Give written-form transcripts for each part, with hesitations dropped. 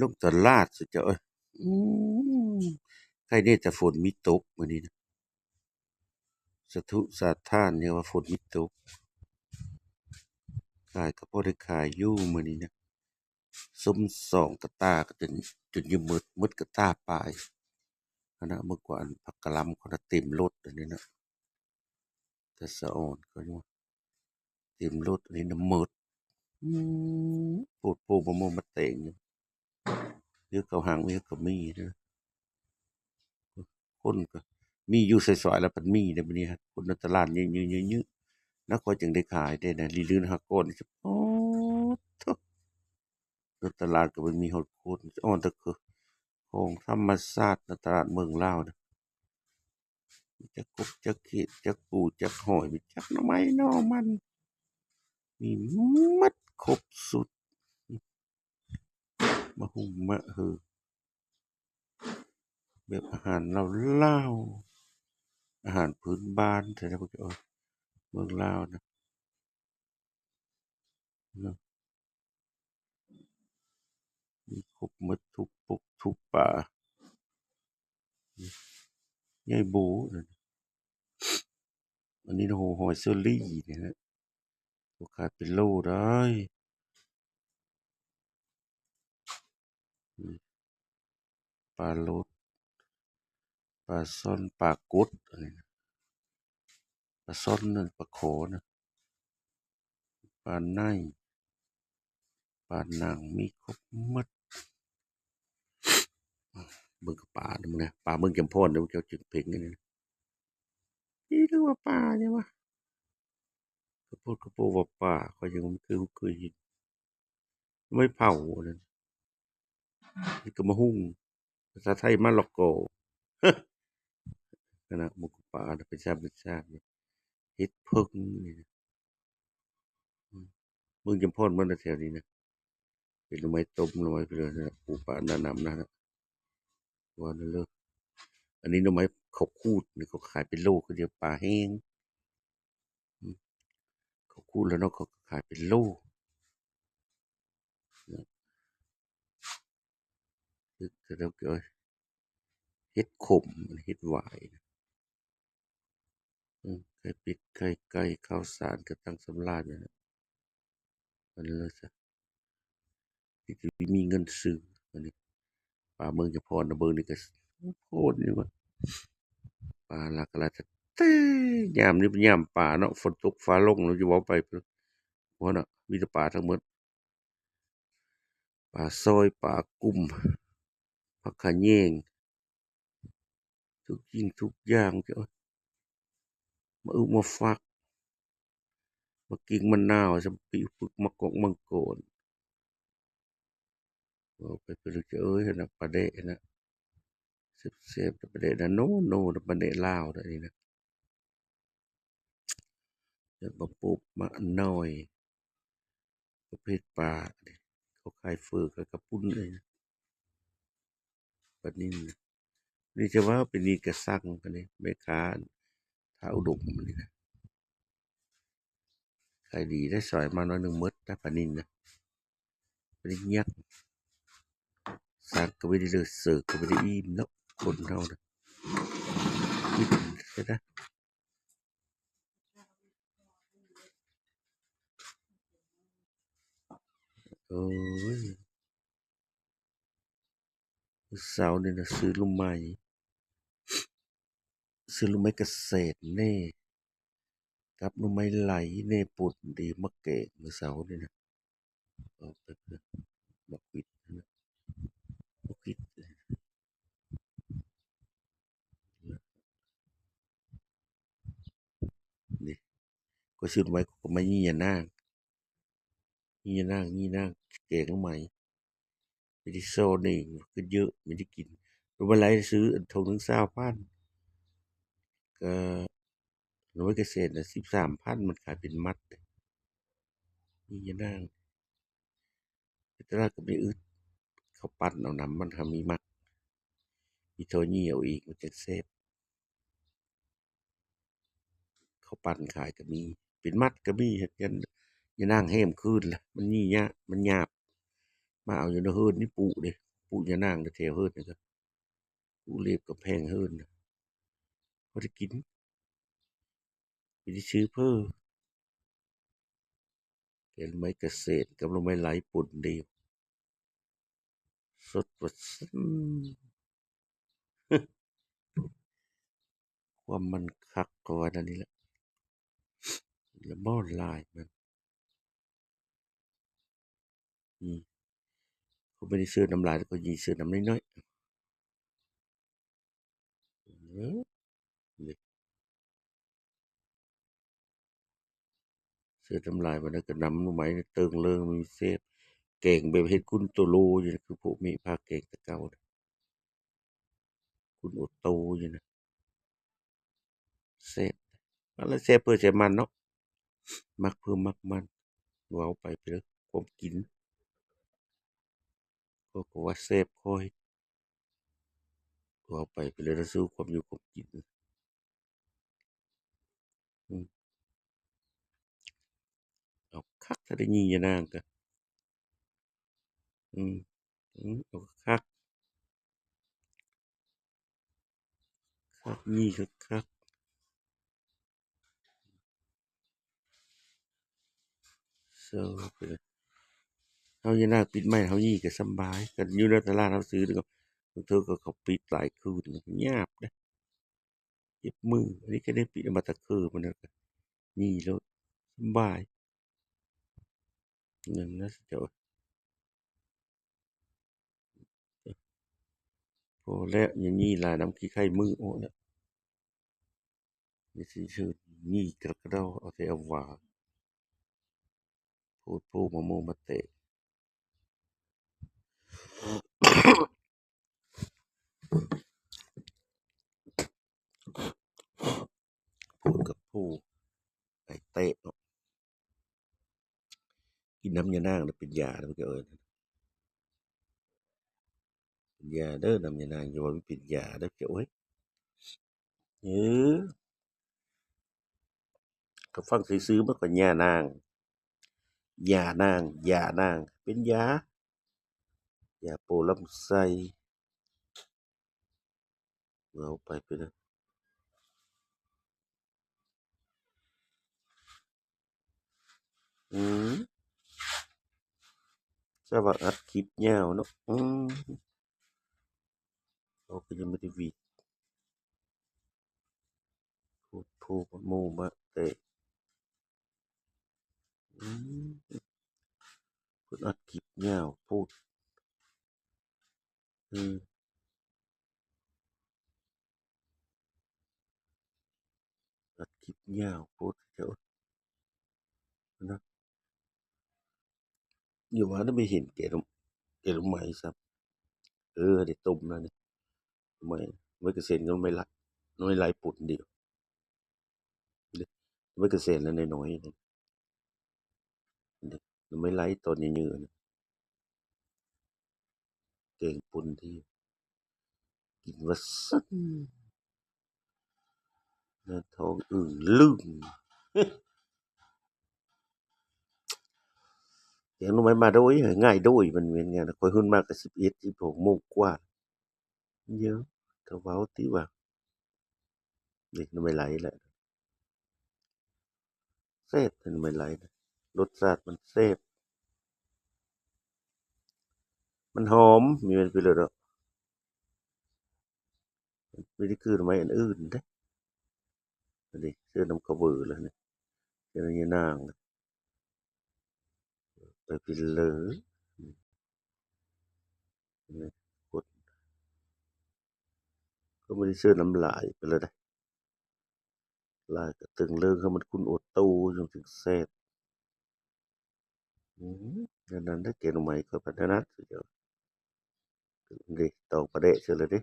ลงตลาดสิเจ้าเอ้ยอืมใครเนี่ยแต่ฝนมีตกมื้อนี้นะสะทุสาท่านเนี่ยว่าฝนมีตกขายก็พอได้ขายอยู่มื้อนี้นะส้มสองกะตาก็จนอยู่มืดกะตาปลายอันนะเมื่อก่อนผักกะหล่ำเขาน่ะเต็มรถอันนี้นะแต่สะอ่อนก็ยังว่าเต็มรถอันนี้น่ะมืดอืโพดโพมะม่วงมะแตงอยู่เดี๋ยวเขาหางเดี๋ยวก็มีเด้อคนก็มีอยู่ซอยๆแล้วมันมีเด้อบัดนี้ฮะคนในตลาดยือๆๆๆแล้วก็จึงได้ขายได้นะลีลืนหากอนอ๋อโธ่ในตลาดก็มันมีฮอดคนอ้อแต่คือของธรรมชาติในตลาดเมืองลาวน่ะมีจักกบจักเขียดจักปูจักหอยมีจักหน่อไม้หน่อมันมีหมดครบสุดมะฮุงมะฮือแบบอาหารลาวๆอาหารพื้นบ้านแท้ๆพวกเจ้าเมืองลาวนะเนาะมีครบหมดทุกปุกทุกป่าใหญ่โบนั่นอันนี้โอ้โฮหอยเชอรี่เนี่ยครับเขาขายเป็นโลได้อืมปลาโลดปลาช่อนปลากดอันนี้นะปลาช่อนนั่นปลาขอนะปลาในปลาหนังมีครบหมดเบิ่งกับปลาเด้อมึงนะปลาเมืองแก่นพรเด้อเจ้าจึกเพ็งอันนี้นะนี่เรียกว่าปลาใช่เปล่ากระโพดว่าปลาข้อยยังบ่เคยเห็นไม่เผาอันนั้นนี่ก็มะฮุ่งภาษาไทยมะละกอนั่นน่ะหมู่กับปลาน่ะเป็นชาตินี่เห็ดเพิ่งนี่นะอืมเมืองแก่นพรเมืองแถวนี้นะเป็นหน่อไม้ต้มหน่อไม้ไปเลยนะปูปลาหน้าหนำนั่นน่ะว่านั่นเลยอันนี้หน่อไม้ข้าวคูดนี่เขาขายเป็นโลคือเดียวปลาแห้งอืมข้าวคูดแล้วเนาะเขาก็ขายเป็นโลนะคือแล้วก็เฮ็ดขมเฮ็ดหวายไข่เป็ดไข่ไก่ข้าวสารกระตังสำราญนั่นน่ะอันนั้นเลยจ้ะที่สิมีเงินซื้ออันนี้ปลาเมืองเจ้าพรน่ะเบิ่งนี่ก็โพดนี่ว่าปลาหลากหลายแต่ยามนี้เป็นยามปลาเนาะฝนตกฟ้าร้องเราจะเว้าไปพุ่นบ่น่ะมีแต่ปลาทั้งหมดปลาซอยปลากุ่มผักขะแยงทุกสิ่งทุกอย่างจ้ะมะอึกมะฟักมะกิ่งมะนาวสำปีปึกมะกอกมังโกนเว้าไปเพิ่นก็เอ้ยหั่นน่ะปลาแดะน่ะแซ่บๆปลาแดะน่ะโนๆปลาแดะลาวเด้ออันนี้นะแล้วมะปุบมะน้อยประเภทปลานี่เขาขายเฟ้อขายกระปุ้นเลยนะปลานิ่นน่ะนี่จะว่าเป็นนี่ก็สั่งอันนี้แม่ค้าท่าอุดมอันนี้นะขายดีได้ซอยมาหน่อยหนึ่งหมดนะปลานิ่นนะปลานิ่นยักษ์สั่งก็ไม่ได้เลิกเสิร์ฟก็ไม่ได้อิ่มเนาะคนเฮาน่ะกินเสียนะโอ้ยมื้อเช้านี่น่ะซื้อลูกไม้เกษตรแหน่กับหน่อไม้ไหลแหน่ป่นดีมาแกงมื้อเช้านี่นะเอาไปเพิ่นบักวิดนั่นน่ะบักวิดนี่ข้อยซื้อหน่อไม้ข้อยก็มายี่ยะนางยี่ยะนางแกงหน่อไม้ไม่ได้ซ่อนเองก็เยอะไม่ได้กินหน่อไม้ไหลซื้ออันถุงหนึ่ง20,000ก็หน่อไม้เกษตรน่ะ13,000มันขายเป็นมัดยี่ยะนางแต่ละก็ไม่อึดเขาปั้นเอานำมันก็มีมัดมีเท่านี้เอาอีกมันจั่งแซ่บเขาปั้นขายก็มีเป็นมัดก็มีเฮ็ดกันอย่านางแฮ้มคืนล่ะมันงี้ยะมันหยาบมาเอาอยู่ในเฮินนี่ปุเด้ ปลูกยะนางแถวเฮิดนี่ก็ปลูกเรียบกำแพงเฮิดน่ะบ่ได้กินไปซื้อเพ้อแกงหน่อไม้เกษตรกับหน่อไม้ไหลป่นเดียวสดว่าซั้นความมันคักก็ว่าแนวนี้แหละแล้วบ่หลายมันอืมเขาไม่ได้ซื้อน้ำลายแล้วก็ยีซื้อน้ำน้อยๆนี่ซื้อน้ำลายมาแล้วก็นำหน่อไม้เติงเริงมีเซฟแกงแบบเฮ็ดกุนโตโลอยู่นะคือพวกมีภาคแกงแต่เก่าน่ะกุนโอโตอยู่นะแซ่บอันละแซ่บเพื่อแซ่บมันเนาะมักเพิ่มมักมันเว้าไปเด้อความกินก็ว่าแซ่บค่อยเว้าไปเลยแล้วสู้ความอยู่ความกินอืมเอาคักถ้าได้ยินยะนางก็อืมเอาคักคักงี้คักๆเซอไปเลยเฮายะนางปิดไม้เฮายี่ก็สำบายกันอยู่ในตลาดเฮาซื้อก็บางเทื่อก็เขาปิดหลายคืนมันก็ยากเด้เจ็บมืออันนี้ก็ได้ปิดเอามาแต่คือมันนั่นก็ยี่โลดสำบายนั่นนะเจ้าพอแล้วอย่างงี้หลายน้ำขี้ไข้มือโอ้แล้วนี่สิชื่องี้กระเดาเอาแต่เอาว่าโพดโพมะม่วงมะเตะพูดกับผู้ไอ้เตะเนาะกินน้ำยานางน่ะเป็นยาเด้อมันก็เอิ้นเป็นยาเด้อน้ำยานางอย่าว่ามันเป็นยาเด้อเจ้าเอ้ยเออก็ฟังซื่อๆมันก็ยานางยานางยานางเป็นยายาโปรลำไส้เว้าไปเด้ออืมแต่ว่าอัดคลิปยาวเนาะเราก็ยังไม่ได้วิพูดโพมะม่วงมะเตะอืมเพิ่นอัดคลิปยาวโพดอืมอัดคลิปยาวโพดเจ้านะอย่าว่าแต่ไม่เห็นแกงหน่อไม้ซับได้ต้มแล้วนี่หน่อไม้ไว้เกษตรก็ไม่ละน้อยหลายปุ่นเดียวเด้ไว้เกษตรแล้วน้อยๆนั่นเด้หน่อไม้ไหลตอนยือๆน่ะแกงป่นที่กินว่าซั้นหน้าท้องอึ้งลึงแกงหน่อไม้มาโดยง่ายโดยมันเหมือนกันข้อยตื่นมาก็11 16 โมงกว่าเยอะก็เว้าติว่านี่หน่อไม้ไหลแหละแซ่บแต่หน่อไม้ไหลน่ะรสชาติมันแซ่บมันหอมมีมันไปเลยดอกบ่ได้คือหน่อไม้อันอื่นเดะอันนี้ซื้อนำเขาเว้อแล้วนี่ซื้อนำยะนางไปพินเลยนี่กดก็บ่ได้ซื้อน้ำลายไปเลยเดะลายก็ตึงเริงให้มันคุณโอโตจั่งถึงแซ่บอืออันนั้นเด้อแกงหน่อไม้ข้อยก็ถนัดคือเดียวนี่ตอกปลาแดะเสียแล้วเดะ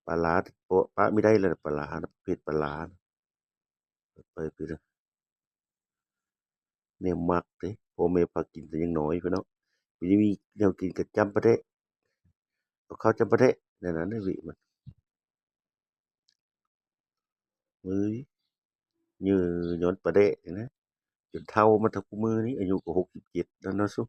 ปลาร้าโปะปะไม่ได้เลยปลาร้าน่ะประเภทปลาร้าน่ะไปไปเด้อแนวมักเดะพ่อแม่พากินแต่ยังน้อยพู้นเนาะมันยังมีแนวกินก็จำปลาแดะเอาข้าวจำปาแดะนั่นน่ะในวิมันเฮ้ยยื้อย้อนปลาแดะนี่นะจนเฒ่ามาเท่าคุมื้อนี้อายุก็67แล้วเนาะซุ